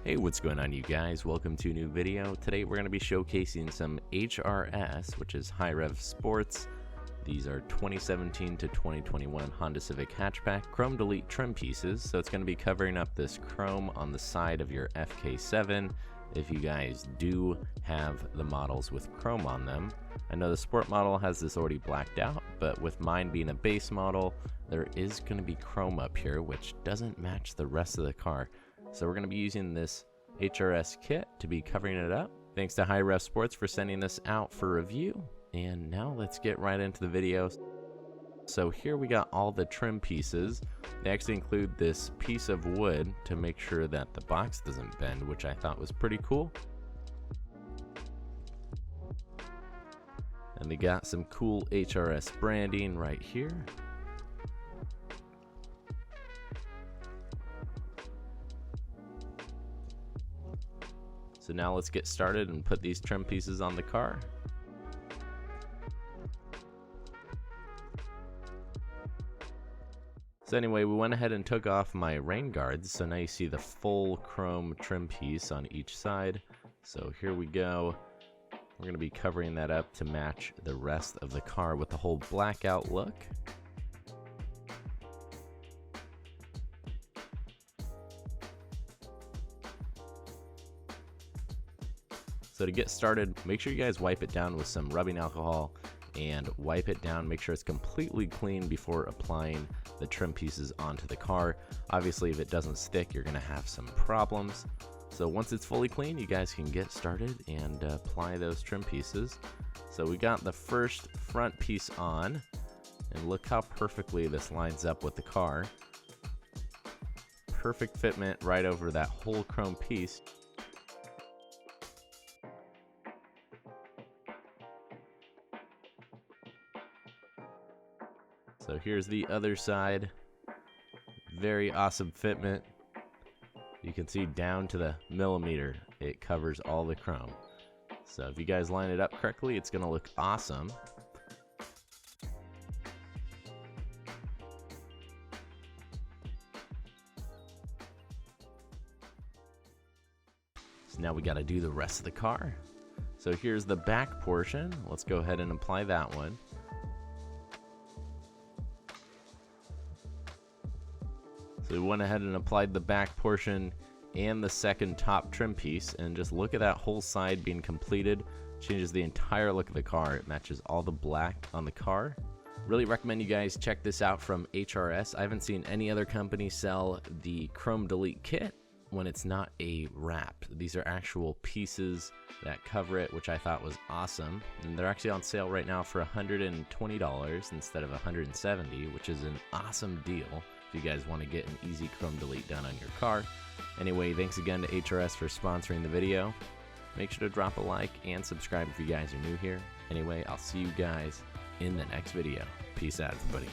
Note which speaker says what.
Speaker 1: Hey, what's going on, you guys? Welcome to a new video. Today we're going to be showcasing some HRS, which is HiRev Sports. These are 2017 to 2021 Honda Civic Hatchback Chrome Delete trim pieces. So it's going to be covering up this chrome on the side of your FK7 if you guys do have the models with chrome on them. I know the Sport model has this already blacked out, but with mine being a base model, there is going to be chrome up here, which doesn't match the rest of the car. So we're going to be using this HRS kit to be covering it up. Thanks to HiRev Sports for sending this out for review. And now let's get right into the video. So here we got all the trim pieces. They actually include this piece of wood to make sure that the box doesn't bend, which I thought was pretty cool. And they got some cool HRS branding right here. So now let's get started and put these trim pieces on the car. So anyway, we went ahead and took off my rain guards. So now you see the full chrome trim piece on each side. So here we go. We're going to be covering that up to match the rest of the car with the whole blackout look. So to get started, make sure you guys wipe it down with some rubbing alcohol and wipe it down. Make sure it's completely clean before applying the trim pieces onto the car. Obviously, if it doesn't stick, you're gonna have some problems. So once it's fully clean, you guys can get started and apply those trim pieces. So we got the first front piece on, and look how perfectly this lines up with the car. Perfect fitment right over that whole chrome piece. So here's the other side. Very awesome fitment. You can see down to the millimeter, it covers all the chrome. So if you guys line it up correctly, it's gonna look awesome. So now we gotta do the rest of the car. So here's the back portion. Let's go ahead and apply that one. So we went ahead and applied the back portion and the second top trim piece, and just look at that whole side being completed. Changes the entire look of the car. It matches all the black on the car. Really recommend you guys check this out from HRS. I haven't seen any other company sell the Chrome Delete kit when it's not a wrap. These are actual pieces that cover it, which I thought was awesome. And they're actually on sale right now for $120 instead of $170, which is an awesome deal if you guys want to get an easy chrome delete done on your car. Anyway, thanks again to HRS for sponsoring the video. Make sure to drop a like and subscribe if you guys are new here. Anyway, I'll see you guys in the next video. Peace out, everybody.